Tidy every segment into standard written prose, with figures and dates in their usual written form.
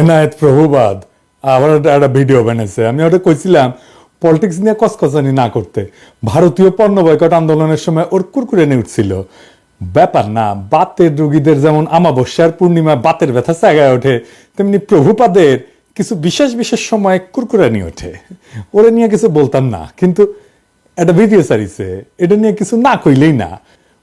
এনায়েত প্রভুবাদ আবার একটা ভিডিও বানাইছে। আমি ওটা কইছিলাম পলিটিক্স নিয়ে কসকসানি না করতে। ভারতীয় পণ্য বয়কট আন্দোলনের সময় ওর কুরকুরে নিয়ে উঠছিল। ব্যাপার না, বাতের রোগীদের যেমন আমাবস্যার পূর্ণিমা বাতের ব্যথা জায়গায় ওঠে, তেমনি প্রভুপাদের কিছু বিশেষ বিশেষ সময় কুরকুরে নিয়ে ওঠে। ওরে নিয়ে কিছু বলতাম না, কিন্তু একটা ভিডিও সারিছে, এটা নিয়ে কিছু না কইলেই না।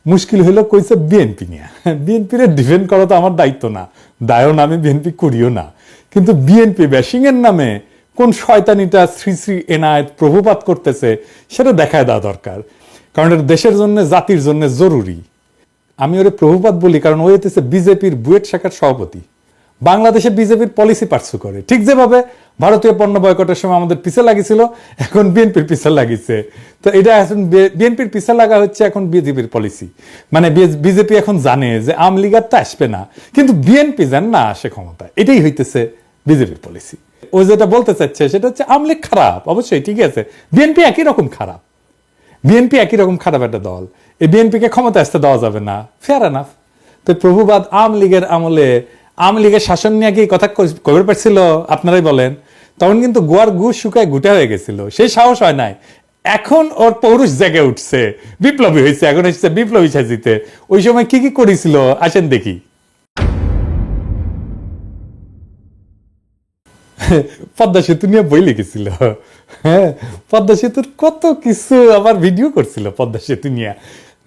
মুশকিল হইলো কইছে বিএনপি নিয়ে। বিএনপির ডিফেন্ড করা তো আমার দায়িত্ব না, দায়ও না, আমি বিএনপি করিও না। কিন্তু বিএনপি ব্যাশিং এর নামে কোন শয়তানিটা শ্রী শ্রী এনায়েত প্রভুপাত করতেছে সেটা দেখায় দেওয়া দরকার, কারণ এটা দেশের জন্য জাতির জন্য জরুরি। আমি ওরে প্রভুপাত বলি কারণ ও হইতেছে বিজেপির বুয়েট শাখার সভাপতি। বাংলাদেশে বিজেপির পলিসি পার্সু করে, ঠিক যেভাবে ভারতীয় পণ্য বয়কটের সময় আমাদের পিছে লাগিয়েছিল, এখন বিএনপির পিছে লাগিয়েছে। তো এটা এখন বিএনপির পিছে লাগা হচ্ছে এখন বিজেপির পলিসি। মানে বিজেপি এখন জানে যে আওয়ামী লীগ তো আসবে না, কিন্তু বিএনপি যেন না আসে ক্ষমতায়, এটাই হইতেছে বিজেপির পলিসি। ও যেটা বলতে চাচ্ছে সেটা হচ্ছে আওয়ামী লীগ খারাপ, অবশ্যই ঠিক আছে, বিএনপি একই রকম খারাপ। বিএনপি একই রকম খারাপ একটা দল, এই বিএনপিকে ক্ষমতা আসতে দেওয়া যাবে না, ফেয়ার এনাফ। তো প্রভুবাদ আওয়ামী লীগের আমলে আওয়ামী লীগের শাসন নিয়ে কি কথা কবে পারছিল আপনারাই বলেন? তখন কিন্তু গোয়ার গু শুকায় গুটা হয়ে গেছিল, সেই সাহস হয় নাই। এখন ওর পৌরুষ জেগে উঠছে, বিপ্লবী হয়েছে, এখন এসেছে বিপ্লবী সাজিতে। ওই সময় কি কি করেছিল আসেন দেখি। পদ্মা সেতু নিয়ে বই লিখেছিল, হ্যাঁ, পদ্মা সেতুর কত কিছু আবার ভিডিও করছিল পদ্মা সেতু নিয়ে।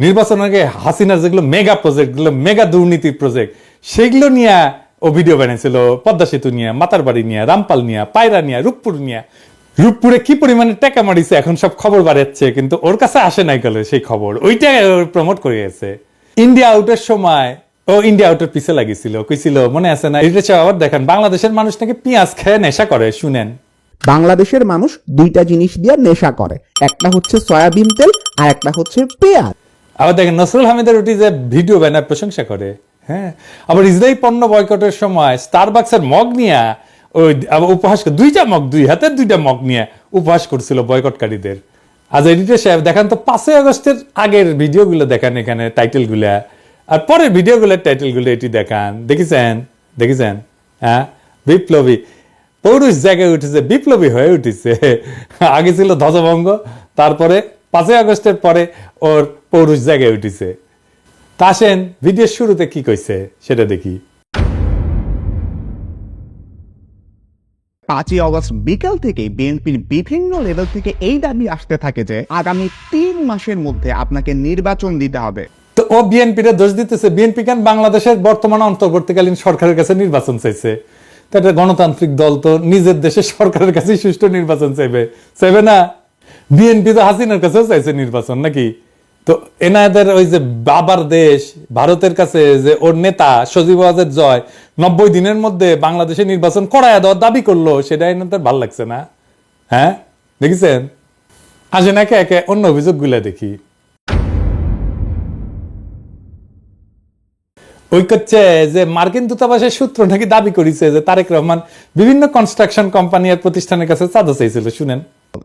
নির্বাচনের আগে হাসিনার যেগুলো মেগা প্রজেক্ট, গুলো মেগা দুর্নীতির প্রজেক্ট, সেগুলো নিয়ে ও ভিডিও বানিয়েছিল। পদ্মা সেতু নিয়ে, মাতার বাড়ি নিয়ে, রামপাল নিয়ে, পায়রা নিয়ে, রূপপুর নিয়ে। রূপপুরে কি পরিমাণে টাকা মারিছে এখন সব খবর বাড়াচ্ছে, কিন্তু ওর কাছে আসে নাই গেলে সেই খবর, ওইটা প্রমোট করে গেছে। ইন্ডিয়া আউটের সময় ও ইন্ডিয়া আউটের পিছে লাগিয়েছিল, কইছিল মনে আছে না? এটা আবার দেখেন, বাংলাদেশের মানুষ নাকি পেঁয়াজ খেয়ে নেশা করে। শুনেন, বাংলাদেশের মানুষ দুইটা জিনিস দিয়ে নেশা করে, একটা হচ্ছে সয়াবিন তেল আর একটা হচ্ছে পেঁয়াজ। আবার দেখেন নসরুল হামিদের ওটি যে ভিডিও বানায় প্রশংসা করে, হ্যাঁ। আবার ইসরায়েল পণ্য বয়কটের সময় স্টারবাক্সের মগ নিয়ে ওই উপহাস, দুইটা মগ, দুই হাতে দুইটা মগ নিয়ে উপহাস করছিল বয়কটকারীদের। আজ এডিটর সাহেব দেখান তো 5ই আগস্টের আগের ভিডিওগুলো দেখান, এখানে টাইটেল গুলা, আর পরের ভিডিওগুলোর টাইটেল গুলো এটি দেখান। দেখেছেন? হ্যাঁ, বিপ্লবী পৌরুষ জায়গায় উঠেছে, বিপ্লবী হয়ে উঠেছে। আগে ছিল ধ্বজভঙ্গ, তারপরে 5ই আগস্টের পরে ওর পৌরুষ জায়গায় উঠেছে। তা আসেন ভিডিওর শুরুতে কি কইছে সেটা দেখি। 5ই অগস্ট বিকাল থেকে বিএনপির বিভিন্ন লেভেল থেকে এই দাবি আসতে থাকে যে আগামী 3 মাসের মধ্যে আপনাকে নির্বাচন দিতে হবে। তো ও বিএনপির দোষ দিতেছে। বিএনপি কেন বাংলাদেশের বর্তমান অন্তর্বর্তীকালীন সরকারের কাছে নির্বাচন চাইছে? তো একটা গণতান্ত্রিক দল তো নিজের দেশের সরকারের কাছে সুষ্ঠু নির্বাচন চাইবে না? বিএনপি তো হাসিনার কাছেও চাইছে নির্বাচন নাকি? তো এনাদের ওই যে বাবার দেশ ভারতের কাছে যে ওর নেতা সজীব ওয়াজেদ জয় 90 দিনের মধ্যে বাংলাদেশে নির্বাচন করায় দেওয়ার দাবি করলো, সেটা এনাদের ভাল লাগছে না? হ্যাঁ, দেখেছেন? আসেন একে একে অন্য অভিযোগগুলো দেখি। ওই করছে যে মার্কিন দূতাবাসের সূত্র নাকি দাবি করেছে যে তারেক রহমান বিভিন্ন কনস্ট্রাকশন কোম্পানি আর প্রতিষ্ঠানের কাছে চাঁদা চাইছিল। শুনেন,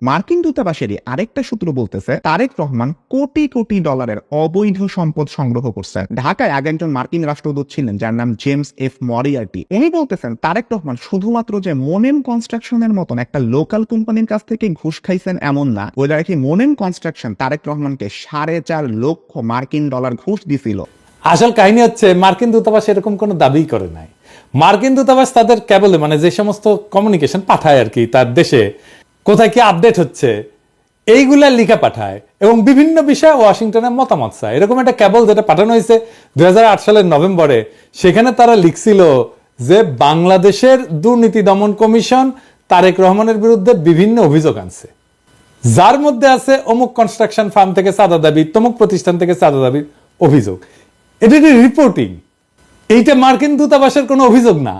মার্কিন দূতাবাসেরই আরেকটা সূত্র বলতেছে তারেক রহমান কোটি কোটি ডলারের অবৈধ সম্পদ সংগ্রহ করছেন। ঢাকায় আগে একজন মার্কিন রাষ্ট্রদূত ছিলেন যার নাম জেমস এফ মরিয়ার্টি। উনি বলতেছেন তারেক রহমান শুধুমাত্র যে মোনেম কনস্ট্রাকশনের মতন একটা লোকাল কোম্পানির কাছ থেকে ঘুষ খাইছেন এমন না, ওই কি মোনেম কনস্ট্রাকশন তারেক রহমানকে 4.5 লক্ষ মার্কিন ডলার ঘুষ দিছিল। আসল কাহিনী হচ্ছে মার্কিন দূতাবাস এরকম কোনো দাবি করে নাই। মার্কিন দূতাবাস তাদের কেবলে মানে যে সমস্ত কমিউনিকেশন পাঠায় আর কি, তার দেশে কোথায় কি আপডেট হচ্ছে এইগুলা লিখা পাঠায় এবং বিভিন্ন বিষয়ে ওয়াশিংটনের মতামত চায়। এরকম একটা কেবল যেটা পাঠানো হয়েছে 2008 সালের নভেম্বরে, সেখানে তারা লিখছিল যে বাংলাদেশের দুর্নীতি দমন কমিশন তারেক রহমানের বিরুদ্ধে বিভিন্ন অভিযোগ আনছে, যার মধ্যে আছে অমুক কনস্ট্রাকশন ফার্ম থেকে চাঁদা দাবি, তমুক প্রতিষ্ঠান থেকে চাঁদা দাবির অভিযোগ। এটা রিপোর্টিং, এইটা মার্কিন দূতাবাসের কোনো অভিযোগ না।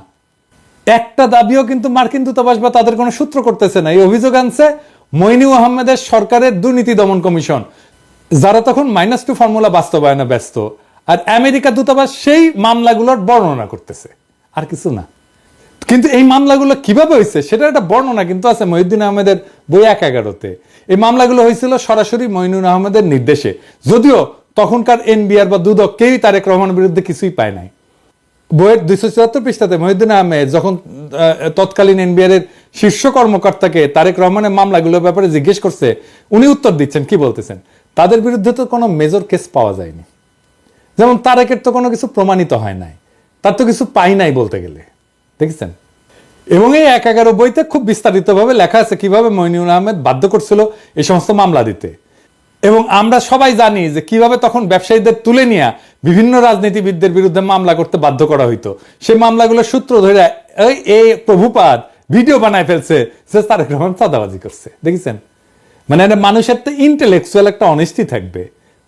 একটা দাবিও কিন্তু মার্কিন দূতাবাস বা তাদের কোনো সূত্র করতেছে না। এই অভিযোগ আনছে মইনু আহমেদের সরকারের দুর্নীতি দমন কমিশন, যারা তখন -2 ফর্মুলা বাস্তবায়নে ব্যস্ত। আর আমেরিকা দূতাবাস সেই মামলাগুলোর বর্ণনা করতেছে, আর কিছু না। কিন্তু এই মামলাগুলো কিভাবে হয়েছে সেটা একটা বর্ণনা কিন্তু আছে মহিউদ্দিন আহমেদের বই 1/11-তে। এই মামলাগুলো হয়েছিল সরাসরি মইনুল আহমেদের নির্দেশে, যদিও তখনকার এনবিআর বা দুদক কেউই তারেক রহমানের বিরুদ্ধে কিছুই পায় নাই। বইয়ের 274 পৃষ্ঠাতে মহিউদ্দিন আহমেদ যখন তৎকালীন এনবিআর এর শীর্ষ কর্মকর্তাকে তারেক রহমানের মামলাগুলোর ব্যাপারে জিজ্ঞেস করছে, উনি উত্তর দিচ্ছেন, কি বলতেছেন, তাদের বিরুদ্ধে তো কোনো মেজর কেস পাওয়া যায়নি, যেমন তারেকের তো কোনো কিছু প্রমাণিত হয় নাই, তার তো কিছু পাই নাই বলতে গেলে, দেখেছেন। এবং এই 1/11 বইতে খুব বিস্তারিতভাবে লেখা আছে কিভাবে মইনুল আহমেদ বাধ্য করছিল এই সমস্ত মামলা দিতে। এবং আমরা সবাই জানি যে কিভাবে তখন ব্যবসায়ীদের তুলে নিয়ে বিভিন্ন রাজনীতিবিদদের বিরুদ্ধে মামলা করতে বাধ্য করা হইতো। সেই মামলাগুলোর সূত্র ধরে এই প্রভুপাদ ভিডিও বানায় ফেলছে যে তারেক রহমান চাঁদাবাজি করছে, দেখেছেন। মানে একটা মানুষের তো ইন্টেলেকচুয়াল একটা অনেস্টি থাকবে।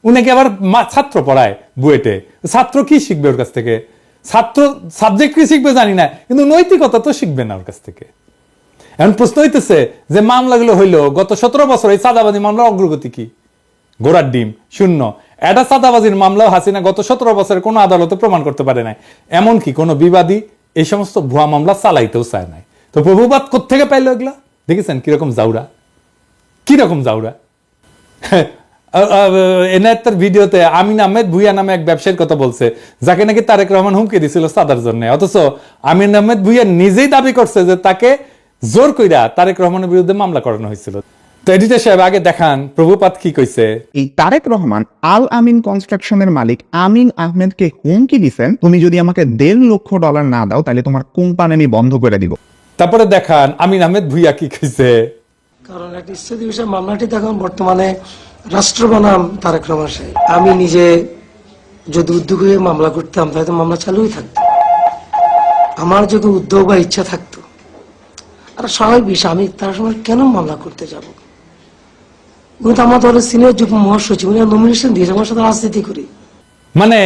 উনাকে আবার ছাত্র পড়ায় বুয়েটে, ছাত্র কি শিখবে ওর কাছ থেকে? ছাত্র সাবজেক্ট কি শিখবে জানি না, কিন্তু নৈতিকতা তো শিখবে না ওর কাছ থেকে। এখন প্রশ্ন হইতেছে যে মামলাগুলো হইলো গত 17 বছর, এই চাঁদাবাজি মামলার অগ্রগতি কি? গোড়ার ডিম, শূন্য। এটা চাঁদাবাজির মামলাও হাসিনা গত 17 বছরের কোনো আদালতে প্রমাণ করতে পারে নাই, এমনকি কোনো বিবাদী এই সমস্ত ভুয়া মামলা চালাইতেও চায় নাই। তো প্রভুবাদ কোত্থেকে পাইলো এগুলা? দেখেছেন কিরকম জাউরা, কিরকম জাউরা। এনায়েতের ভিডিওতে আমিন আহমেদ ভুইয়া নামে এক ব্যবসায়ীর কথা বলছে, যাকে নাকি তারেক রহমান হুমকি দিছিল চাঁদার জন্য। অথচ আমিন আহমেদ ভুইয়া নিজেই দাবি করছে যে তাকে জোর কইরা তারেক রহমানের বিরুদ্ধে মামলা করানো হয়েছিল। তো এডিটর সাহেব আগে দেখান প্রভুপাত কি কইছে। এই তারেক রহমান আল আমিন কনস্ট্রাকশনের মালিক আমিন আহমেদকে হুমকি দিছেন, তুমি যদি আমাকে $1.5 লক্ষ না দাও তাহলে তোমার কোম্পানি আমি বন্ধ করে দিব। তারপরে দেখান আমিন আহমেদ ভুইয়া কি কইছে। কারণ একটা ইস্যু বিষয় মামলাটি এখন বর্তমানে রাষ্ট্র বনাম তারেক রহমান সাহেব। আমি নিজে যদি উদ্যোগ হয়ে মামলা করতাম তাহলে তো মামলা চালুই থাকতো। আমার যদি উদ্যোগ বা ইচ্ছা থাকতো, আর স্বাভাবিক বিষয়, আমি তার সময় কেন মামলা করতে যাব? উনি তো আমার দলের সিনিয়র যুগ্ম মহাসচিব, উনি নমিনেশন দিয়েছে, আমার সাথে রাজনীতি করি। মানে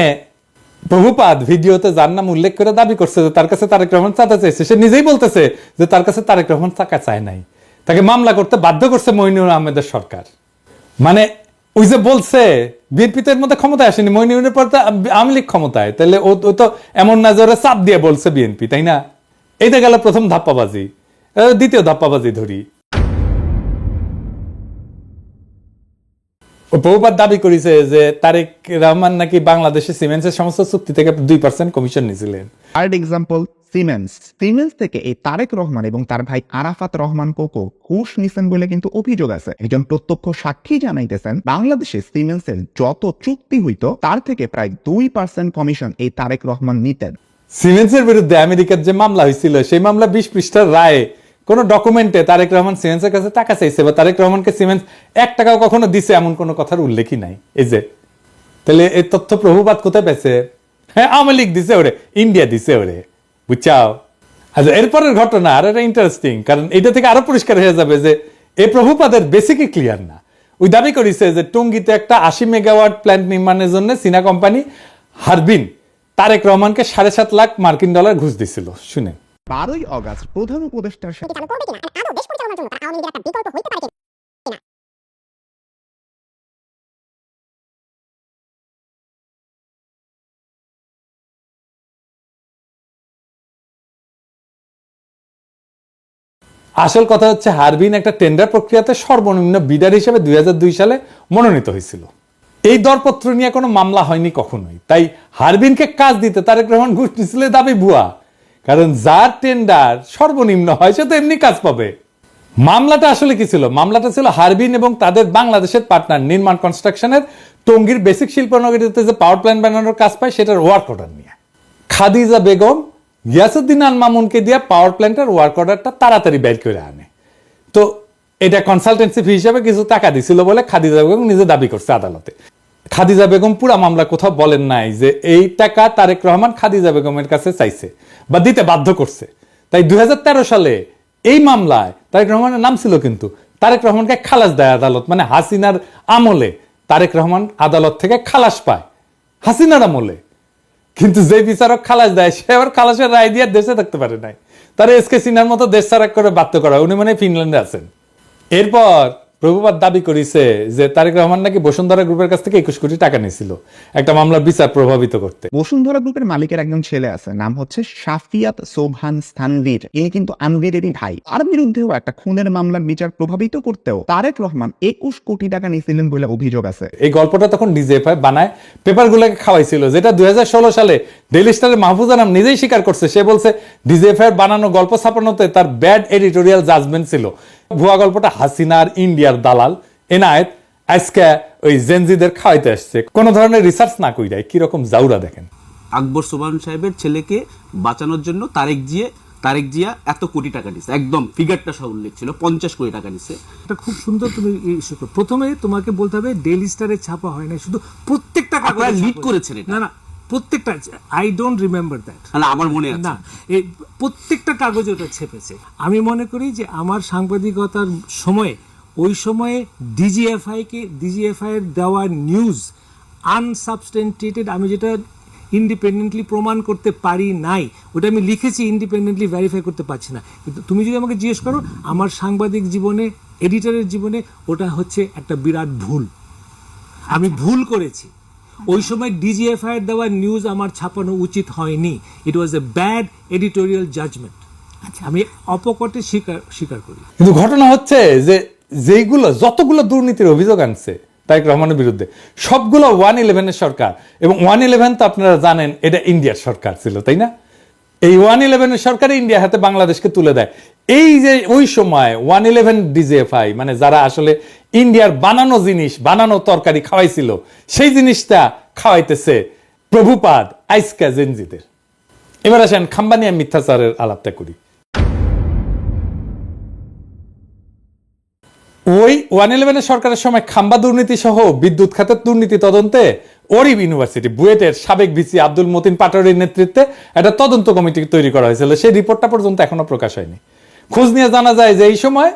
প্রভুপাদ ভিডিওতে যার নাম উল্লেখ করে দাবি করছে যে তার কাছে তারেক রহমান চাঁদা চাইছে, সে নিজেই বলতেছে যে তার কাছে তারেক রহমান টাকা চায় নাই, তাকে মামলা করতে বাধ্য করছে মইনুল আহমেদের সরকার। মানে ওই যে বলছে বিএনপি তো এর মধ্যে ক্ষমতায় আসেনি, মইনুলের পর তো আওয়ামী লীগ ক্ষমতায়, তাহলে ও তো এমন না যে ওরা চাপ দিয়ে বলছে বিএনপি, তাই না? এইটা গেল প্রথম ধাপ্পাবাজি। দ্বিতীয় ধাপ্পাবাজি ধরি। প্রভুপাত দাবি করেছে যে তারেক রহমান নাকি বাংলাদেশের সিমেন্টসের সমস্ত চুক্তি থেকে 2% কমিশন নিয়েছিলেন। থার্ড এক্সাম্পল সিমেন্স থেকে এই তারেক রহমান এবং তার ভাই আরাফাত রহমান কোকো ঘুষ নিছেন বলে কিন্তু অভিযোগ আছে। একজন প্রত্যক্ষ সাক্ষী জানাইতেছেন বাংলাদেশে সিমেন্সের যত চুক্তি হইতো তার থেকে প্রায় 2% কমিশন এই তারেক রহমান নিতেন। সিমেন্সের বিরুদ্ধে আমেরিকার যে মামলা হয়েছিল সেই মামলা 20 পৃষ্ঠার রায়ে কোন ডকুমেন্টে তারেক রহমান সিমেন্সের কাছে টাকা চাইছে বা তারেক রহমানকে সিমেন্স 1 টাকাও কখনো দিছে এমন কোন কথার উল্লেখই নাই। এই যে তাহলে এই তথ্য প্রভুপাত কোথায় পেয়েছে? হ্যাঁ, আওয়ামী লীগ দিছে ওরে, ইন্ডিয়া দিছে ওরে, বুঝছাও। আচ্ছা, এরপরের ঘটনা আর এটা ইন্টারেস্টিং, কারণ এটা থেকে আরো পরিষ্কার হয়ে যাবে যে এই প্রভুপাদের বেসিকই ক্লিয়ার না। ওই দাবি করেছে যে টঙ্গীতে একটা 80 মেগাওয়াট প্ল্যান্ট নির্মাণের জন্য চীনা কোম্পানি হারবিন তারেক রহমানকে $7.5 লাখ মার্কিন ডলার ঘুষ দিছিল। শুনে 12ই অগাস্ট প্রধান উপদেষ্টার সাথে আসল কথা হচ্ছে হারবিন একটা টেন্ডার প্রক্রিয়াতে সর্বনিম্ন বিডার হিসেবে 2002 সালে মনোনীত হয়েছিল। এই দরপত্র নিয়ে কোনো মামলা হয়নি কখনোই। তাই হারবিনকে কাজ দিতে তারেক রহমান ঘুষ দিছিল দাবি ভুয়া, কারণ যার টেন্ডার সর্বনিম্ন হয় সে তো এমনি কাজ পাবে। মামলাটা আসলে কি ছিল? মামলাটা ছিল হারবিন এবং তাদের বাংলাদেশের পার্টনার নির্মাণ কনস্ট্রাকশনের টঙ্গীর বেসিক শিল্পনগরীতে যে পাওয়ার প্ল্যান্ট বানানোর কাজ পায় সেটার ওয়ার্ক অর্ডার নিয়ে। খাদিজা বেগম গিয়াসউদ্দিন আল মামুনকে দিয়ে পাওয়ার প্ল্যান্টের ওয়ার্ক অর্ডারটা তাড়াতাড়ি বের করে আনে। তো এটা কনসালটেন্সি ফি হিসেবে কিছু টাকা দিছিল বলে খাদিজা বেগম নিজে দাবি করছে আদালতে। খাদিজা বেগম পুরা মামলা কোথাও বলেন নাই যে এই টাকা তারেক রহমান খাদিজা বেগমের কাছে চাইছে বা দিতে বাধ্য করছে। তাই 2013 সালে এই মামলায় তারেক রহমানের নাম ছিল, কিন্তু তারেক রহমানকে খালাস দেয় আদালত। মানে হাসিনার আমলে তারেক রহমান আদালত থেকে খালাস পায়, হাসিনার আমলে। কিন্তু যে বিচারক খালাস দেয় সে আবার খালাসের রায় দিয়ে দেশে থাকতে পারে নাই, তার এসকে সিনহার মতো দেশ ছাড়া করে বাধ্য করা। উনি মানে ফিনল্যান্ডে আছেন। এরপর প্রভুপাদ দাবি করেছে যে তারেক রহমান নাকি বসুন্ধরা গ্রুপের কাছ থেকে 21 কোটি টাকা নিয়েছিল একটা মামলার বিচার প্রভাবিত করতে। বসুন্ধরা গ্রুপের মালিকের একজন ছেলে আছে, নাম হচ্ছে শাফিয়াত সোবহান স্থানভীর। ইনি কিন্তু আনভীরেরই ভাই। তার বিরুদ্ধেও একটা খুনের মামলার বিচার প্রভাবিত করতেও তারেক রহমান 21 কোটি টাকা নিয়েছিলেন বলে অভিযোগ আছে। এই গল্পটা তখন ডিজিএফআই বানায় পেপারগুলোকে খাওয়াইছিল, যেটা 2016 সালে ডেইলি স্টারের মাহফুজ আনাম নিজেই স্বীকার করছে। সে বলছে ডিজিএফআই বানানো গল্প ছাপানোতে তার ব্যাড এডিটোরিয়াল জাজমেন্ট ছিল। ভুয়া গল্পটা হাসিনার ইন্ডিয়ার দালাল এনায়েত আজকে ওই জেনজিদের খাওয়াইতে আসছে, কোন ধরনের রিসার্চ না কইরাই। কিরকম জাউরা দেখেন। আকবর সোবহান সাহেবের ছেলেকে বাঁচানোর জন্য তারেক জিয়া এত কোটি টাকা দিচ্ছে, একদম ফিগারটা সহ উল্লেখ ছিল, 50 কোটি টাকা দিচ্ছে। এটা খুব সুন্দর তুমি ইস্যু করো। প্রথমে তোমাকে বলতে হবে ডেইলি স্টারে ছাপা হয় না, শুধু প্রত্যেকটা আপনারা লিড করেছেন এটা। না না, প্রত্যেকটা, আই ডোন্ট রিমেম্বার দ্যাট। না আমার মনে আছে না, এই প্রত্যেকটা কাগজে ওটা ছেপেছে। আমি মনে করি যে আমার সাংবাদিকতার সময়ে, ওই সময়ে ডিজিএফআই এর দেওয়া নিউজ আনসাবস্টেন্টিয়েটেড, আমি যেটা ইন্ডিপেন্ডেন্টলি প্রমাণ করতে পারি নাই, ওটা আমি লিখেছি, ইন্ডিপেন্ডেন্টলি ভেরিফাই করতে পারছি না। কিন্তু তুমি যদি আমাকে জিজ্ঞেস করো, আমার সাংবাদিক জীবনে, এডিটরের জীবনে ওটা হচ্ছে একটা বিরাট ভুল। আমি ভুল করেছি। ওই সময় ডিজিএফআই এর দেওয়া নিউজ আমার ছাপানো উচিত হয়নি। ইট ওয়াজ এ ব্যাড এডিটোরিয়াল জাজমেন্ট। আমি অপকটে স্বীকার করি। কিন্তু ঘটনা হচ্ছে যে যতগুলো দুর্নীতির অভিযোগ আনছে তারেক রহমানের বিরুদ্ধে, সবগুলো 111 সরকার, এবং 111 তো আপনারা জানেন এটা ইন্ডিয়ার সরকার ছিল, তাই না? এই 111 সরকার ইন্ডিয়া হাতে বাংলাদেশকে তুলে দেয়। এই যে ওই সময় 111 ডিজিএফআই, মানে যারা আসলে ইন্ডিয়ার বানানো জিনিস, বানানো তরকারি খাওয়াইছিল, সেই জিনিসটা খাওয়াইতেছে প্রভুপাদ আইসকা জেনজিদের। এবার আসেন খাম্বানিয়া মিথ্যাচারের আলাপটা করি। ওই 111 সরকারের সময় খাম্বা দুর্নীতি সহ বিদ্যুৎ খাতের দুর্নীতি তদন্তে ওরিব ইউনিভার্সিটি বুয়েটের সাবেক ভিসি আব্দুল মতিন পাটোয়ারির নেতৃত্বে একটা তদন্ত কমিটি তৈরি করা হয়েছিল। সেই রিপোর্টটা পর্যন্ত এখনো প্রকাশ হয়নি। খোঁজ নিয়ে জানা যায় যে এই সময়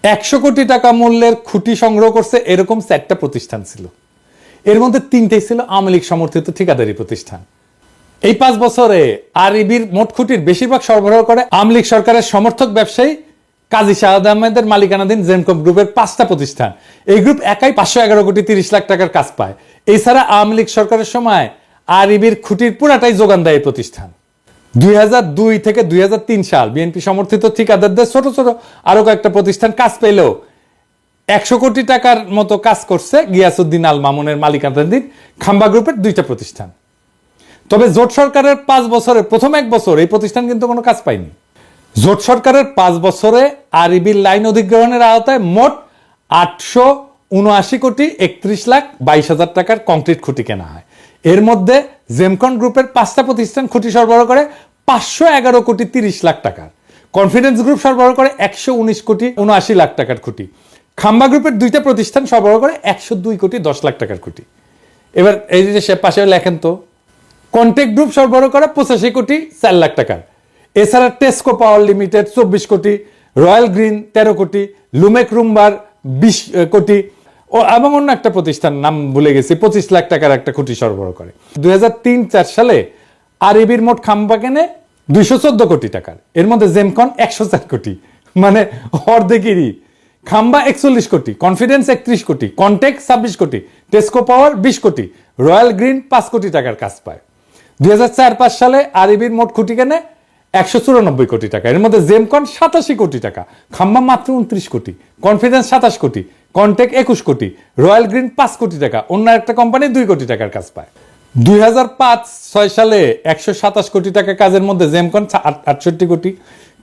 100 কোটি টাকা মূল্যের খুঁটি সংগ্রহ করছে এরকম 4টা প্রতিষ্ঠান ছিল। এর মধ্যে 3টেই ছিল আওয়ামী লীগ সমর্থিত ঠিকাদারি প্রতিষ্ঠান। এই 5 বছরে আরইবির মোট খুঁটির বেশিরভাগ সরবরাহ করে আওয়ামী লীগ সরকারের সমর্থক ব্যবসায়ী কাজী শাহাদ আহমেদের মালিকানাধীন জেমকম গ্রুপের 5টা প্রতিষ্ঠান। এই গ্রুপ একাই 511 কোটি 30 লাখ টাকার কাজ পায়। এছাড়া আওয়ামী লীগ সরকারের সময় আরইবির খুঁটির পুরাটাই যোগান দেয় এই প্রতিষ্ঠান। 2002 থেকে 2003 সাল বিএনপি সমর্থিত ঠিকাদারদের ছোট ছোট আরো কয়েকটা প্রতিষ্ঠান কাজ পেলেও 100 কোটি টাকার মতো কাজ করছে গিয়াসউদ্দিন আল মামুনের মালিকানাধীন খাম্বা গ্রুপের 2টা প্রতিষ্ঠান। তবে জোট সরকারের 5 বছরে প্রথম 1 বছর এই প্রতিষ্ঠান কিন্তু কোনো কাজ পায়নি। জোট সরকারের 5 বছরে আরইবির লাইন অধিগ্রহণের আওতায় মোট 879 কোটি 31 লাখ 22 হাজার টাকার কংক্রিট খুঁটি কেনা হয়। এর মধ্যে জেমকন গ্রুপের 5টা প্রতিষ্ঠান খুঁটি সরবরাহ করে 511 কোটি 30 লাখ টাকার, কনফিডেন্স গ্রুপ সরবরাহ করে 119 কোটি 79 লাখ টাকার খুঁটি, খাম্বা গ্রুপের 2টা প্রতিষ্ঠান সরবরাহ করে 102 কোটি 10 লাখ টাকার খুঁটি। এবার এই যে সে পাশে লেখেন তো, কন্টেক্ট গ্রুপ সরবরাহ করে 85 কোটি 4 লাখ টাকার। এছাড়া টেস্কো পাওয়ার লিমিটেড 24 কোটি, রয়্যাল গ্রিন 13 কোটি, লুমেক রুম্বার 20 কোটি ও এবং অন্য একটা প্রতিষ্ঠান নাম ভুলে গেছি 25 লাখ টাকার একটা খুঁটি সরবরাহ করে। 2003-4 সালে আরইবির মোট খাম্বা কেনে 214 কোটি টাকার। এর মধ্যে জেমকন 104 কোটি, মানে অর্ধেকেরই। খাম্বা 41 কোটি, কনফিডেন্স 31 কোটি, কন্টেক্ট 26 কোটি, টেস্কো পাওয়ার 20 কোটি, রয়্যাল গ্রিন 5 কোটি টাকার কাজ পায়। 2004-5 সালে আরইবির মোট খুঁটি কেনে 194 কোটি টাকা। এর মধ্যে জেমকন 87 কোটি টাকা, খাম্বা মাত্র 29 কোটি, কনফিডেন্স 27 কোটি, কন্টেক্ট 21 কোটি, রয়্যাল গ্রিন 5 কোটি টাকা, অন্য একটা কোম্পানি 2 কোটি টাকার কাজ পায়। 2005-6 সালে 127 কোটি টাকা কাজের মধ্যে জেমকন 68 কোটি,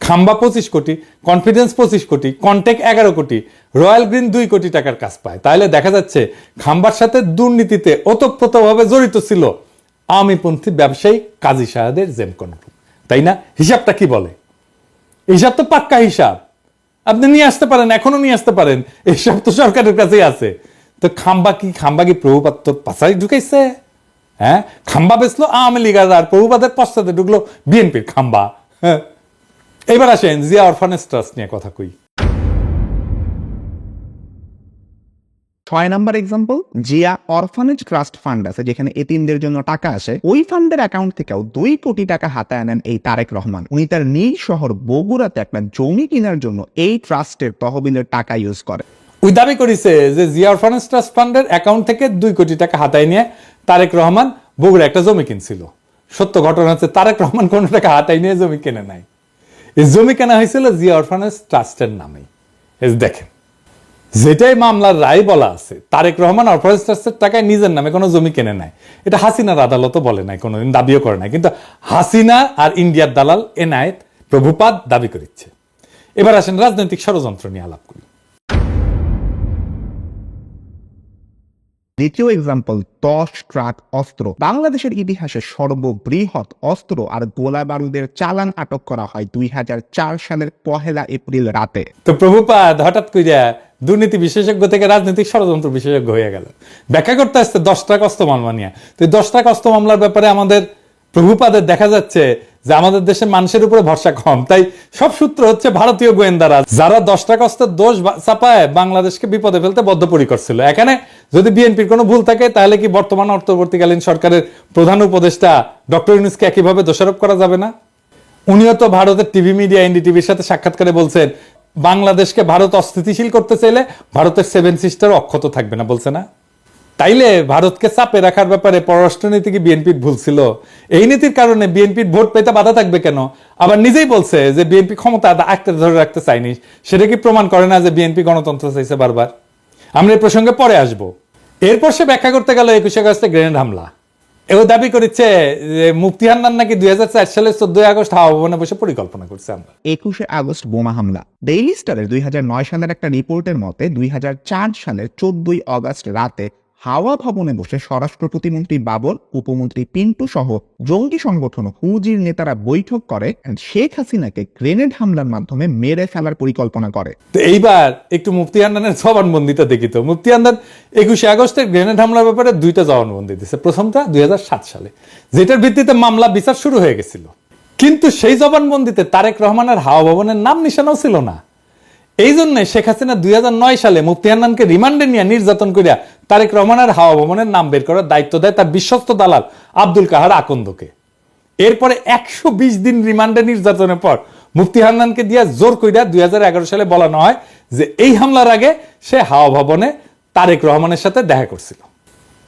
খাম্বা 25 কোটি, কনফিডেন্স 25 কোটি, কন্টেক্ট 11 কোটি, রয়্যাল গ্রিন 2 কোটি টাকার কাজ পায়। তাহলে দেখা যাচ্ছে খাম্বার সাথে দুর্নীতিতে ওতপ্রোতভাবে জড়িত ছিল আওয়ামীপন্থী ব্যবসায়ী কাজী শাহাদের জেমকন গ্রুপ, তাই না? হিসাবটা কি বলে? হিসাব তো পাক্কা হিসাব, আপনি নিয়ে আসতে পারেন, এখনো নিয়ে আসতে পারেন, এইসব তো সরকারের কাছেই আছে। তো খাম্বা কি প্রভুপাত পাশাই ঢুকাইছে? হ্যাঁ, খাম্বা বেচলো আওয়ামী লীগ আর প্রভুপাতের পশ্চাতে ঢুকলো বিএনপির খাম্বা। হ্যাঁ, এবার আসেন জিয়া অরফানেজ ট্রাস্ট নিয়ে কথা কই। 6 number example, Zia orphanage trust fund আছে যেখানে এতিমদের জন্য টাকা আসে। ওই ফান্ডের অ্যাকাউন্ট থেকেও 2 কোটি টাকা হাতায় আনেন এই তারেক রহমান। উনি তার নিজ শহর বগুড়াতে একটা জমি কেনার জন্য এই ট্রাস্টের তহবিলের টাকা ইউজ করে। ওই দাবি করেছে যে জিয়া অরফানেজ ট্রাস্ট ফান্ডের অ্যাকাউন্ট থেকে 2 কোটি টাকা হাতায় নিয়ে তারেক রহমান বগুড়া একটা জমি কিনছিল। সত্য ঘটনা হচ্ছে তারেক রহমান কোনো টাকা হাতায় নিয়ে জমি কিনে নাই। এই জমি কেনা হয়েছিল জিয়া অরফানেজ ট্রাস্টের নামে। এই দেখেন, যেটাই মামলার রায় বলা আছে, তারেক রহমান অরফানেজ ট্রাস্টের টাকায় নিজের নামে কোনো জমি কেনে নাই। এটা হাসিনার আদালতও বলে নাই, কোনোদিন দাবিও করে নাই, কিন্তু হাসিনা আর ইন্ডিয়ার দালাল এনায়েত প্রভুপাদ দাবি করেছে। এবার আসেন রাজনৈতিক ষড়যন্ত্র নিয়ে আলাপ করি। দ্বিতীয় এক্সাম্পল, 10 ট্রাক অস্ত্র। বাংলাদেশের ইতিহাসে সর্ববৃহৎ অস্ত্র আর গোলা বারুদের চালান আটক করা হয় 2004 সালের 1 এপ্রিল রাতে। তো প্রভুপাদ হঠাৎ কইরা দুর্নীতি বিশেষজ্ঞ থেকে রাজনৈতিক ষড়যন্ত্র বিশেষজ্ঞ হয়ে গেল। ব্যাখ্যা করতে আসছে 10 ট্রাক অস্ত্র মামলা নিয়ে। তো 10 ট্রাক অস্ত্র মামলার ব্যাপারে আমাদের প্রভুপাদের দেখা যাচ্ছে যে আমাদের দেশের মানুষের উপরে ভরসা কম, তাই সব সূত্র হচ্ছে ভারতীয় গোয়েন্দারা, যারা 10 টাকা অস্ত্রের দোষ চাপায় বাংলাদেশকে বিপদে ফেলতে বদ্ধপরিকর ছিল। এখানে যদি বিএনপির কোনো ভুল থাকে, তাহলে কি বর্তমান অন্তর্বর্তীকালীন সরকারের প্রধান উপদেষ্টা ডক্টর ইউনূসকে একইভাবে দোষারোপ করা যাবে না? উনিও তো ভারতের টিভি মিডিয়া এনডিটিভির সাথে সাক্ষাৎকারে বলছেন, বাংলাদেশকে ভারত অস্থিতিশীল করতে চাইলে ভারতের 7 সিস্টার অক্ষত থাকবে না, বলছে না? তাইলে ভারতকে চাপে রাখার ব্যাপারে পররাষ্ট্রনীতি কি বিএনপির ভুল ছিল? এই নীতির কারণে বিএনপির ভোট পেতে বাধা থাকবে কেন? আবার নিজেই বলছে যে বিএনপি ক্ষমতা আঁকড়ে ধরে রাখতে চায়নি। সেটা কি প্রমাণ করে না যে বিএনপি গণতন্ত্র চাইছে বারবার? আমরা এই প্রসঙ্গে পরে আসবো। এরপর সে ব্যাখ্যা করতে গেল 21 আগস্টে গ্রেনেড হামলা। এও দাবি করেছে যে মুফতি হান্নান নাকি 2004 সালের 14 আগস্ট হাওয়া ভবনে বসে পরিকল্পনা করছে। আমরা 21 আগস্ট বোমা হামলা। ডেইলি স্টারের 2009 সালের একটা রিপোর্টের মতে 2004 সালের 14 আগস্ট রাতে হাওয়া ভবনে বসে স্বরাষ্ট্র প্রতিমন্ত্রী বাবর, উপমন্ত্রী পিন্টু সহ জঙ্গি সংগঠন হুজির নেতারা বৈঠক করে শেখ হাসিনাকে গ্রেনেড হামলার মাধ্যমে মেরে ফেলার পরিকল্পনা করে। তো এইবার একটু মুফতি হান্নানের জবানবন্দিটা দেখি তো। মুফতি হান্নান 21 আগস্টের গ্রেনেড হামলার ব্যাপারে 2টা জবানবন্দি দিয়েছে। প্রথমটা 2007 সালে, যেটার ভিত্তিতে মামলা বিচার শুরু হয়ে গেছিল, কিন্তু সেই জবানবন্দিতে তারেক রহমানের হাওয়া ভবনের নাম নিশানাও ছিল না। এই জন্য শেখ হাসিনা 2009 সালে মুফতি হান্নানকে রিমান্ডে নিয়ে নির্যাতন করিয়া তারেক রহমানের হাওয়া ভবনের নাম বের করার দায়িত্ব দেয় তার বিশ্বস্ত দালাল আব্দুল কাহার আকন্দকে। এরপরে 120 দিন রিমান্ডে নির্যাতনের পর মুফতি হান্নানকে দিয়ে জোর কইরা 2011 সালে বলানো হয় যে এই হামলার আগে সে হাওয়া ভবনে তারেক রহমানের সাথে দেখা করছিল।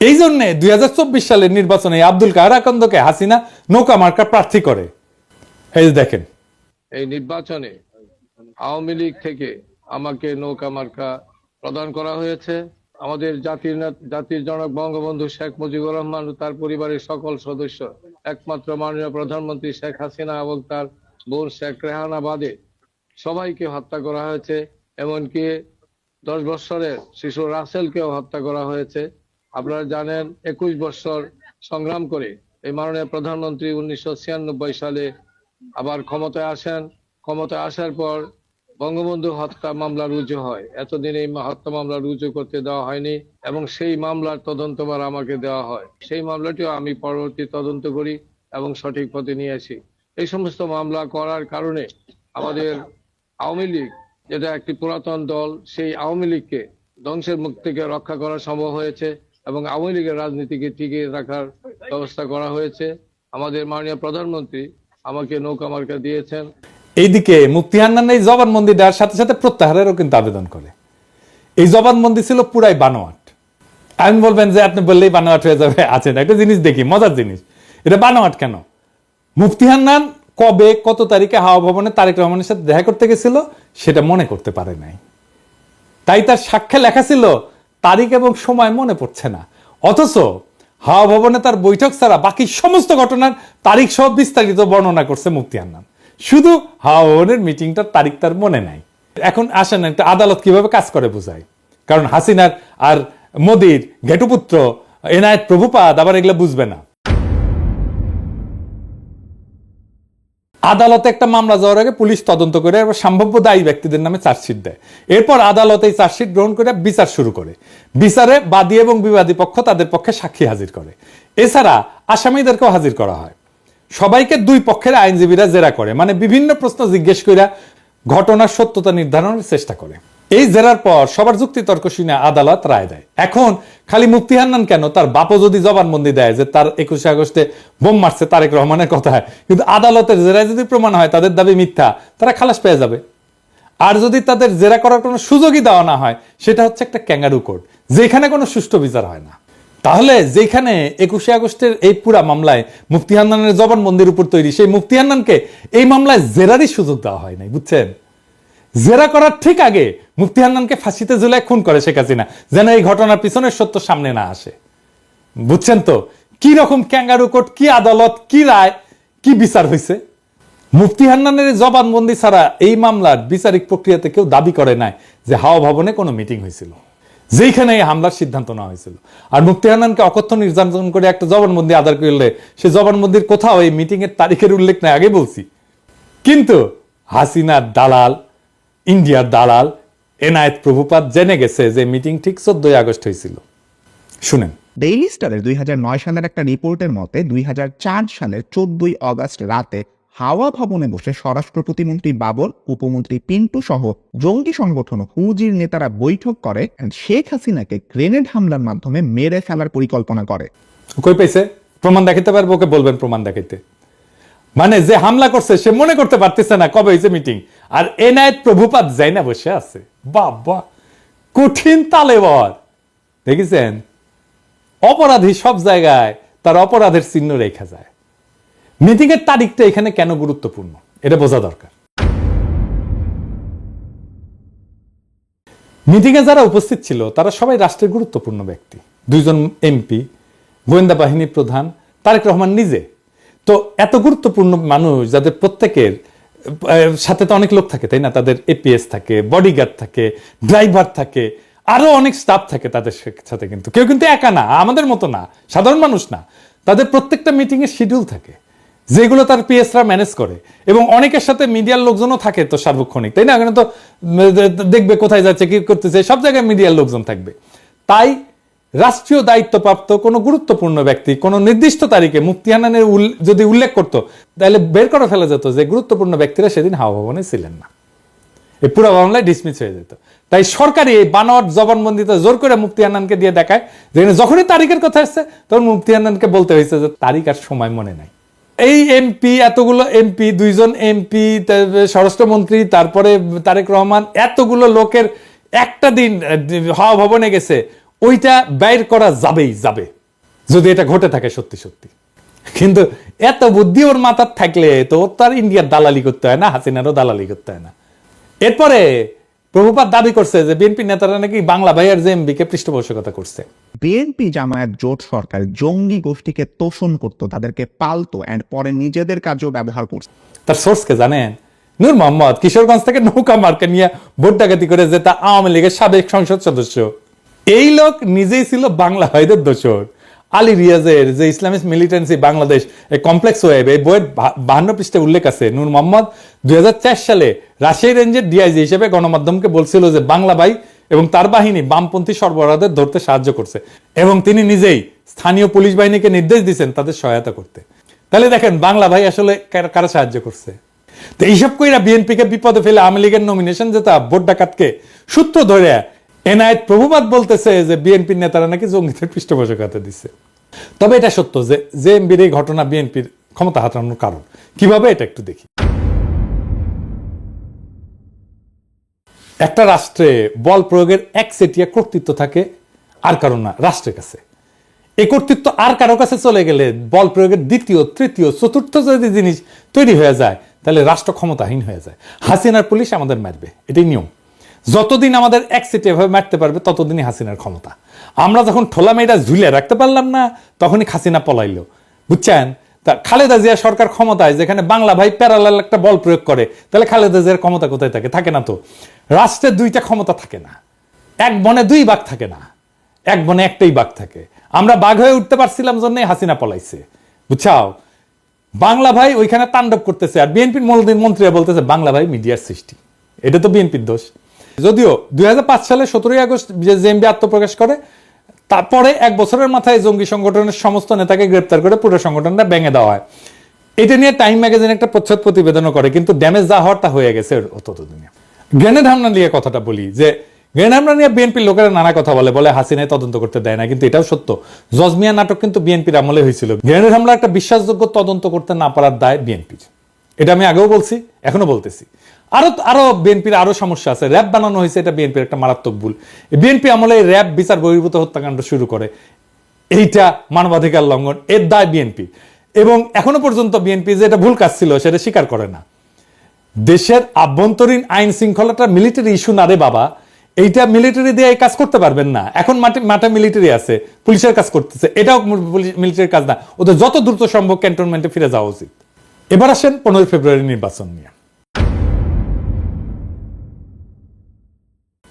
এই জন্য 2024 সালের নির্বাচনে আব্দুল কাহার আকন্দকে হাসিনা নৌকা মার্কা প্রার্থী করে। এই দেখেন, এই নির্বাচনে আওয়ামী লীগ থেকে আমাকে নৌকা মার্কা প্রদান করা হয়েছে। আমাদের জাতির জনক বঙ্গবন্ধু শেখ মুজিবুর রহমান ও তার পরিবারের সকল সদস্য, একমাত্র মাননীয় প্রধানমন্ত্রী শেখ হাসিনা এবং তার বোন শেখ রেহানা বাদে সবাইকে হত্যা করা হয়েছে। এমনকি 10 বছরের শিশু রাসেলকেও হত্যা করা হয়েছে। আপনারা জানেন 21 বছর সংগ্রাম করে এই মাননীয় প্রধানমন্ত্রী 1996 সালে আবার ক্ষমতায় আসেন। ক্ষমতায় আসার পর বঙ্গবন্ধু হত্যা মামলা রুজু হয়। এতদিন এই হত্যা মামলা রুজু করতে দেওয়া হয়নি এবং সেই মামলার তদন্তভার আমাকে দেওয়া হয়। সেই মামলাটিও আমি পরবর্তী তদন্ত করি এবং সঠিক পথে নিয়ে আসি। এই সমস্ত মামলা করার কারণে আমাদের আওয়ামী লীগ, যেটা একটি পুরাতন দল, সেই আওয়ামী লীগকে ধ্বংসের মুখ থেকে রক্ষা করা সম্ভব হয়েছে এবং আওয়ামী লীগের রাজনীতিকে টিকিয়ে রাখার ব্যবস্থা করা হয়েছে। আমাদের মাননীয় প্রধানমন্ত্রী আমাকে নৌকা মার্কা দিয়েছেন। এইদিকে মুফতি হান্নান এই জবানবন্দি দেওয়ার সাথে সাথে প্রত্যাহারেরও কিন্তু আবেদন করে। এই জবানবন্দি ছিল পুরাই বানোয়াট। আমি বলবেন যে আপনি বললেই বানোয়াট হয়ে যাবে, আছে না, একটা জিনিস দেখি, মজার জিনিস। এটা বানোয়াট কেন? মুফতি হান্নান কবে কত তারিখে হাওয়া ভবনে তারেক রহমানের সাথে দেখা করতে গেছিল সেটা মনে করতে পারে নাই, তাই তার সাক্ষ্যে লেখা ছিল তারিখ এবং সময় মনে পড়ছে না। অথচ হাওয়া ভবনে তার বৈঠক ছাড়া বাকি সমস্ত ঘটনার তারিখ সহ বিস্তারিত বর্ণনা করছে মুফতি হান্নান। শুধু হাওয়া ভবনের মিটিংটার তারিখ তার মনে নাই। এখন আসেন একটা আদালত কিভাবে কাজ করে বোঝায়, কারণ হাসিনার আর মোদির ঘেটুপুত্র এনায়েত প্রভুপাদ আবার এগুলো বুঝবে না। আদালতে একটা মামলা যাওয়ার আগে পুলিশ তদন্ত করে সম্ভাব্য দায়ী ব্যক্তিদের নামে চার্জশিট দেয়। এরপর আদালত এই চার্জশিট গ্রহণ করে বিচার শুরু করে। বিচারে বাদী এবং বিবাদী পক্ষ তাদের পক্ষে সাক্ষী হাজির করে। এছাড়া আসামিদেরকেও হাজির করা হয়। সবাইকে দুই পক্ষের আইনজীবীরা জেরা করে, মানে বিভিন্ন প্রশ্ন জিজ্ঞেস করে ঘটনার সত্যতা নির্ধারণের চেষ্টা করে। এই জেরার পর সবার যুক্তি তর্ক শুনে আদালত রায় দেয়। এখন খালি মুফতি হান্নান কেন, তার বাপও যদি জবানবন্দি দেয় যে তার 21 আগস্টে বোম মারছে তারেক রহমানের কথায়, কিন্তু আদালতের জেরায় যদি প্রমাণ হয় তাদের দাবি মিথ্যা, তারা খালাস পেয়ে যাবে। আর যদি তাদের জেরা করার কোনো সুযোগই দেওয়া না হয়, সেটা হচ্ছে একটা ক্যাঙ্গারু কোর্ট, যেখানে কোনো সুষ্ঠু বিচার হয় না। তাহলে যেখানে 21শে আগস্টের এই পুরা মামলায় মুফতি হান্নানের জবানবন্দির উপর তৈরি, সেই মুফতি হান্নানকে এই মামলায় জেরারই সুযোগ দেওয়া হয় নাই, বুঝছেন? জেরা করার ঠিক আগে মুফতি হান্নানকে ফাঁসিতে ঝুলায় খুন করে শেখ হাসিনা, যেন এই ঘটনার পিছনের সত্য সামনে না আসে। বুঝছেন তো কি রকম ক্যাঙ্গারু কোর্ট, কি আদালত, কি রায়, কি বিচার হয়েছে? মুফতি হান্নানের জবানবন্দি ছাড়া এই মামলার বিচারিক প্রক্রিয়াতে কেউ দাবি করে নাই যে হাওয়া ভবনে কোনো মিটিং হয়েছিল, যেখানে এই হামলার সিদ্ধান্ত নেওয়া হয়েছিল। আর মুফতি হান্নানকে অকথ্য নির্যাতন করে একটা জবানবন্দি আদায় করলে সে জবানবন্দির কোথাও এই মিটিং এর তারিখের উল্লেখ নাই, আগে বলছি। কিন্তু হাসিনার দালাল, ইন্ডিয়ার দালাল এনায়েত প্রভুপাত জেনে গেছে যে মিটিং ঠিক 14 আগস্ট হয়েছিল। শুনেন, ডেইলি স্টারের 2009 সালের একটা রিপোর্টের মতে 2004 সালের 14 আগস্ট রাতে হাওয়া ভবনে বসে স্বরাষ্ট্র প্রতিমন্ত্রী বাবর, উপমন্ত্রী পিন্টু সহ জঙ্গি সংগঠন হুজির নেতারা বৈঠক করে and শেখ হাসিনাকে গ্রেনেড হামলার মাধ্যমে মেরে ফেলার পরিকল্পনা করে। কই পাইছে? প্রমাণ দেখাইতে পারবো? ওকে বলবেন প্রমাণ দেখাইতে। মানে যে হামলা করছে সে মনে করতে পারতেছে না কবে হয়েছে মিটিং, আর এনায়েত প্রভুপাত যাই না বসে আছে। বাবা, কঠিন তালেবর। দেখেছেন, অপরাধী সব জায়গায় তার অপরাধের চিহ্ন রেখা যায়। মিটিং এর তারিখটা এখানে কেন গুরুত্বপূর্ণ এটা বোঝা দরকার। মিটিং এ যারা উপস্থিত ছিল তারা সবাই রাষ্ট্রের গুরুত্বপূর্ণ ব্যক্তি, 2 জন এমপি, গোয়েন্দা বাহিনী প্রধান, তারেক রহমান নিজে। তো এত গুরুত্বপূর্ণ মানুষ যাদের প্রত্যেকের সাথে তো অনেক লোক থাকে, তাই না? তাদের এপিএস থাকে, বডিগার্ড থাকে, ড্রাইভার থাকে, আরো অনেক স্টাফ থাকে তাদের সাথে। কিন্তু কেউ কিন্তু একা না, আমাদের মতো না, সাধারণ মানুষ না। তাদের প্রত্যেকটা মিটিং এর শিডিউল থাকে, যেগুলো তার পিএসরা ম্যানেজ করে। এবং অনেকের সাথে মিডিয়ার লোকজনও থাকে তো সার্বক্ষণিক, তাই না? এখানে তো দেখবে কোথায় যাচ্ছে, কি করতেছে, সব জায়গায় মিডিয়ার লোকজন থাকবে। তাই রাষ্ট্রীয় দায়িত্বপ্রাপ্ত কোনো গুরুত্বপূর্ণ ব্যক্তি কোনো নির্দিষ্ট তারিখে মুফতি হান্নানের যদি উল্লেখ করতো, তাহলে বের করে ফেলা যেত যে গুরুত্বপূর্ণ ব্যক্তিরা সেদিন হাওয়া ভবনে ছিলেন না, এই পুরো মামলায় ডিসমিস হয়ে যেত। তাই সরকারি এই বানোয়াট জবানবন্দিতে জোর করে মুফতি হান্নানকে দিয়ে দেখায়, যেখানে যখনই তারিখের কথা আসছে তখন মুফতি হান্নানকে বলতে হয়েছে যে তারিখ আর সময় মনে নাই। এই এমপি, এতগুলো এমপি, 2 জন এমপি, স্বরাষ্ট্রমন্ত্রী, তারপরে তারেক রহমান, এতগুলো লোকের একটা দিন হাওয়া ভবনে গেছে, ওইটা বাইর করা যাবেই যাবে যদি এটা ঘটে থাকে সত্যি সত্যি। কিন্তু এত বুদ্ধি ওর মাথার থাকলে তো ওর তো আর ইন্ডিয়ার দালালি করতে হয় না, হাসিনারও দালালি করতে হয় না। এরপরে প্রভুপাত দাবি করছে যে বিএনপি নেতারা নাকি বাংলা ভাইয়ের জেএমবি কে পৃষ্ঠপোষকতা করছে। বিএনপি জামায়াত জোট সরকার জঙ্গি গোষ্ঠীকে তোষণ করত, তাদেরকে পালতো এন্ড পরে নিজেদের কাজেও ব্যবহার করছে। তার সোর্স কে জানেন? নূর মোহাম্মদ, কিশোরগঞ্জ থেকে নৌকা মার্কা নিয়ে ভোট ডাকাতি করে যে তা আওয়ামী লীগের সাবেক সংসদ সদস্য। এই লোক নিজেই ছিল বাংলা ভাইদের দোসর। আলী রিয়াজের যে Islamic militancy Bangladesh complex web, এই বইয়ের 52 পৃষ্ঠায় উল্লেখ আছে নূর মোহাম্মদ 2004 সালে রাজশাহী রেঞ্জের ডিআইজি হিসেবে গণমাধ্যমকে বলছিল যে বাংলা ভাই এবং তার বাহিনী বামপন্থী সরবরাহদের ধরতে সাহায্য করছে, এবং তিনি নিজেই স্থানীয় পুলিশ বাহিনীকে নির্দেশ দিয়েছেন তাদের সহায়তা করতে। তাহলে দেখেন বাংলা ভাই আসলে কারা সাহায্য করছে। তো এইসব কইরা বিএনপিকে বিপদে ফেলে আওয়ামী লীগের নমিনেশন যেটা ভোট ডাকাতকে সূত্র ধরে এনায়েত প্রভুপাত বলতেছে যে বিএনপির নেতারা নাকি জঙ্গিদের পৃষ্ঠপোষকতা দিচ্ছে। তবে এটা সত্য যে জেএমবির এই ঘটনা বিএনপির ক্ষমতা হারানোর কারণ। কিভাবে এটা একটু দেখি। একটা রাষ্ট্রে বল প্রয়োগের একচেটিয়া কর্তৃত্ব থাকে আর কারণ না, রাষ্ট্রের কাছে। এই কর্তৃত্ব আর কারো কাছে চলে গেলে বল প্রয়োগের দ্বিতীয়, তৃতীয়, চতুর্থ যদি জিনিস তৈরি হয়ে যায় তাহলে রাষ্ট্র ক্ষমতাহীন হয়ে যায়। হাসিনার পুলিশ আমাদের মারবে, এটাই নিয়ম। যতদিন আমাদের একচেটিয়া ভাবে মারতে পারবে ততদিনই হাসিনার ক্ষমতা। আমরা যখন ঠোলা মেয়েরা ঝুলে রাখতে পারলাম না তখনই হাসিনা পলাইলো, বুঝছেন? তা খালেদা জিয়া সরকার ক্ষমতায়, যেখানে বাংলা ভাই প্যারালাল একটা বল প্রয়োগ করে, তাহলে খালেদা জিয়ার ক্ষমতা কোথায় থাকে? থাকে না তো। রাষ্ট্রের 2টা ক্ষমতা থাকে না, এক বনে 2 বাঘ থাকে না, এক বনে একটাই বাঘ থাকে। আমরা বাঘ হয়ে উঠতে পারছিলাম জন্যই হাসিনা পলাইছে, বুঝছাও? বাংলা ভাই ওইখানে তাণ্ডব করতেছে, আর বিএনপির মন্ত্রীরা বলতেছে বাংলা ভাই মিডিয়ার সৃষ্টি। এটা তো বিএনপির দোষ। যদিও 2005 সালে 17 আগস্ট যে জেএমবি আত্মপ্রকাশ করে, তারপরে 1 বছরের মাথায় জঙ্গি সংগঠনের সমস্ত নেতাকে গ্রেপ্তার করে পুরো সংগঠনটা ভেঙে দেওয়া হয়। এটা নিয়ে টাইম ম্যাগাজিন একটা প্রচ্ছদ প্রতিবেদনও করে, কিন্তু ড্যামেজ যা হওয়ার তা হয়ে গেছে ততদিনে। গ্রেনেড হামলা নিয়ে কথাটা বলি, যে গ্রেনেড হামলা নিয়ে বিএনপির লোকেরা নানা কথা বলে হাসিনায় তদন্ত করতে দেয় না, কিন্তু এটাও সত্য। জজমিয়া নাটক কিন্তু বিএনপির আমলে হয়েছিল। গ্রেনেড হামলা একটা বিশ্বাসযোগ্য তদন্ত করতে না পারার দায় বিএনপির, এটা আমি আগেও বলছি, এখনো বলতেছি। আরো বিএনপির আরো সমস্যা আছে। র্যাব বানানো হয়েছে, এটা বিএনপির একটা মারাত্মক ভুল। বিএনপি আমলে র্যাব বিচার বহির্ভূত হত্যাকাণ্ড শুরু করে, এইটা মানবাধিকার লঙ্ঘন, এর দায় বিএনপি। এবং এখনো পর্যন্ত বিএনপি যে এটা ভুল কাজ ছিল সেটা স্বীকার করে না। দেশের আভ্যন্তরীণ আইন শৃঙ্খলাটা মিলিটারি ইস্যু না রে বাবা, এইটা মিলিটারি দিয়ে এই কাজ করতে পারবেন না। এখন মাঠে মিলিটারি আছে, পুলিশের কাজ করতেছে, এটাও মিলিটারির কাজ না। ওদের যত দ্রুত সম্ভব ক্যান্টনমেন্টে ফিরে যাওয়া উচিত। এবার আসেন 15 ফেব্রুয়ারি নির্বাচন নিয়ে।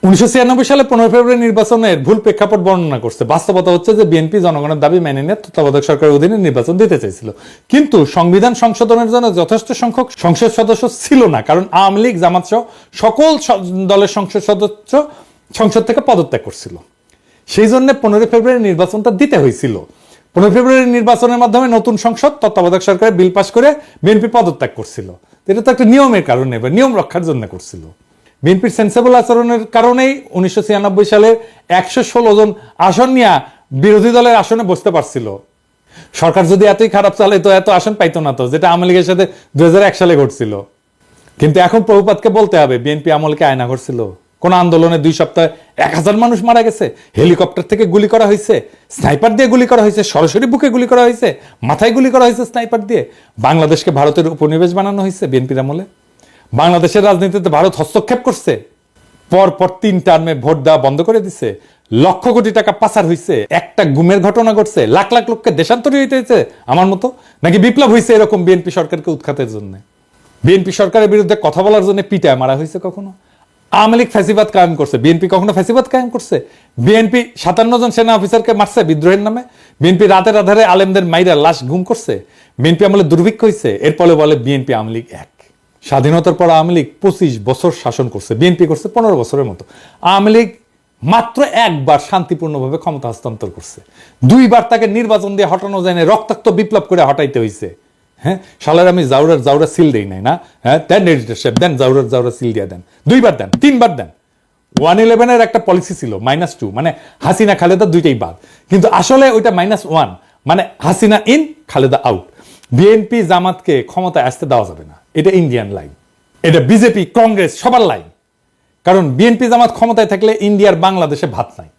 1996 সালে 15 ফেব্রুয়ারি নির্বাচনের ভুল প্রেক্ষাপট বর্ণনা করছে। বাস্তবতা হচ্ছে যে বিএনপি জনগণের দাবি মেনে নিয়ে তত্ত্বাবধায়ক সরকারের অধীনে নির্বাচন দিতে চাইছিল, কিন্তু সংবিধান সংশোধনের জন্য যথেষ্ট সংখ্যক সংসদ সদস্য ছিল না, কারণ আওয়ামী লীগ, জামাত সহ সকল দলের সংসদ সদস্য সংসদ থেকে পদত্যাগ করছিল। সেই জন্য 15 ফেব্রুয়ারি নির্বাচনটা দিতে হয়েছিল। 15 ফেব্রুয়ারি নির্বাচনের মাধ্যমে নতুন সংসদ তত্ত্বাবধায়ক সরকারের বিল পাস করে বিএনপি পদত্যাগ করছিল। এটা তো একটা নিয়মের কারণে, নিয়ম রক্ষার জন্য করছিল। বিএনপির সেন্সেবল আচরণের কারণেই 1996 সালে 116 জন আসন নিয়ে বিরোধী দলের আসনে বসতে পারছিল। সরকার যদি এতই খারাপ চালে তো এত আসন পাইতো না, তো যেটা আওয়ামী লীগের সাথে 2001 সালে ঘটছিল। কিন্তু এখন প্রভুপাতকে বলতে হবে, বিএনপি আমলকে আয়না করছিল? কোন আন্দোলনে 2 সপ্তাহে 1000 মানুষ মারা গেছে, হেলিকপ্টার থেকে গুলি করা হয়েছে, স্নাইপার দিয়ে গুলি করা হয়েছে, সরাসরি বুকে গুলি করা হয়েছে, মাথায় গুলি করা হয়েছে স্নাইপার দিয়ে। বাংলাদেশকে ভারতের উপনিবেশ বানানো হয়েছে বিএনপির আমলে। বাংলাদেশের রাজনীতিতে ভারত হস্তক্ষেপ করছে, পর 3 টার্মে ভোট দেওয়া বন্ধ করে দিছে, লক্ষ কোটি টাকা পাচার হয়েছে, একটা গুমের ঘটনা ঘটছে, লাখ লাখ লোককে দেশান্তরী হইতে হয়েছে আমার মতো, নাকি বিপ্লব হয়েছে এরকম বিএনপি সরকারকে উৎখাতের জন্য? বিএনপি সরকারের বিরুদ্ধে কথা বলার জন্য পিটায় মারা হয়েছে কখনো? আওয়ামী লীগ ফ্যাসিবাদ কায়েম করছে, বিএনপি কখনো ফ্যাসিবাদ কায়েম করছে? বিএনপি 57 জন সেনা অফিসারকে মারছে বিদ্রোহের নামে। বিএনপি রাতের আধারে আলেমদের মাইরা লাশ গুম করছে। বিএনপি আমলে দুর্ভিক্ষ হয়েছে, এরপরে বলে বিএনপি আওয়ামী লীগ এক। স্বাধীনতার পর আওয়ামী লীগ 25 বছর শাসন করছে, বিএনপি করছে 15 বছরের মতো। আওয়ামী লীগ মাত্র একবার শান্তিপূর্ণভাবে ক্ষমতা হস্তান্তর করছে, 2 বার তাকে নির্বাচন দিয়ে হটানো যায় না, রক্তাক্ত বিপ্লব করে হটাইতে হয়েছে। হ্যাঁ, সালের আমি জাউরা সিল দেই নাই না? হ্যাঁ, দেন এডিটরশিপ দেন, জাউরা সিল দিয়ে দেন, 2 বার দেন, 3 বার দেন। 111 একটা পলিসি ছিল -2, মানে হাসিনা খালেদা দুইটাই বাদ, কিন্তু আসলে ওইটা -1, মানে Hasina in Khaleda out. BNP জামাতকে ক্ষমতায় আসতে দেওয়া যাবে না, এটা ইন্ডিয়ান লাইন, এটা বিজেপি কংগ্রেস সবার লাইন। কারণ বিএনপি জামাত ক্ষমতায় থাকলে ইন্ডিয়ার বাংলাদেশে ভাত নাই।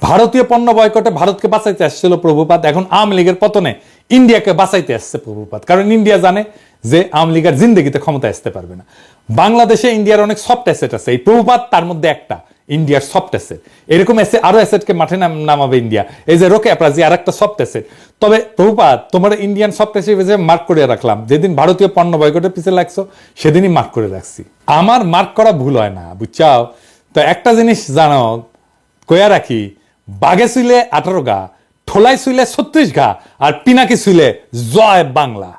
ভারতীয় পণ্য বয়কটে ভারতকে বাঁচাইতে আসছিল প্রভুপাত, এখন আওয়ামী লীগের পতনে ইন্ডিয়াকে বাঁচাইতে আসছে প্রভুপাত। কারণ ইন্ডিয়া জানে যে আওয়ামী লীগের জিন্দগিতে ক্ষমতায় আসতে পারবে না। বাংলাদেশে ইন্ডিয়ার অনেক সফট অ্যাসেট আছে, এই প্রভুপাত তার মধ্যে একটা, ইন্ডিয়ার সফট অ্যাসেট। এরকম আরো অ্যাসেটকে মাঠে নামাবে ইন্ডিয়া, এই যে রোকে অ্যাপ্রাজি আর একটা সফট অ্যাসেট। তবে প্রভুপাত তোমার ইন্ডিয়ান সফট অ্যাসেট মার্ক করে রাখলাম, যেদিন ভারতীয় পণ্য বয়কটের পিছিয়ে লাগছো সেদিনই মার্ক করে রাখছি। আমার মার্ক করা ভুল হয় না, বুঝছাও? তো একটা জিনিস জানো, কয়া রাখি, বাঘে শুইলে 18 গা, ঠোলাই শুইলে 36 ঘা, আর পিনাকি শুইলে জয় বাংলা।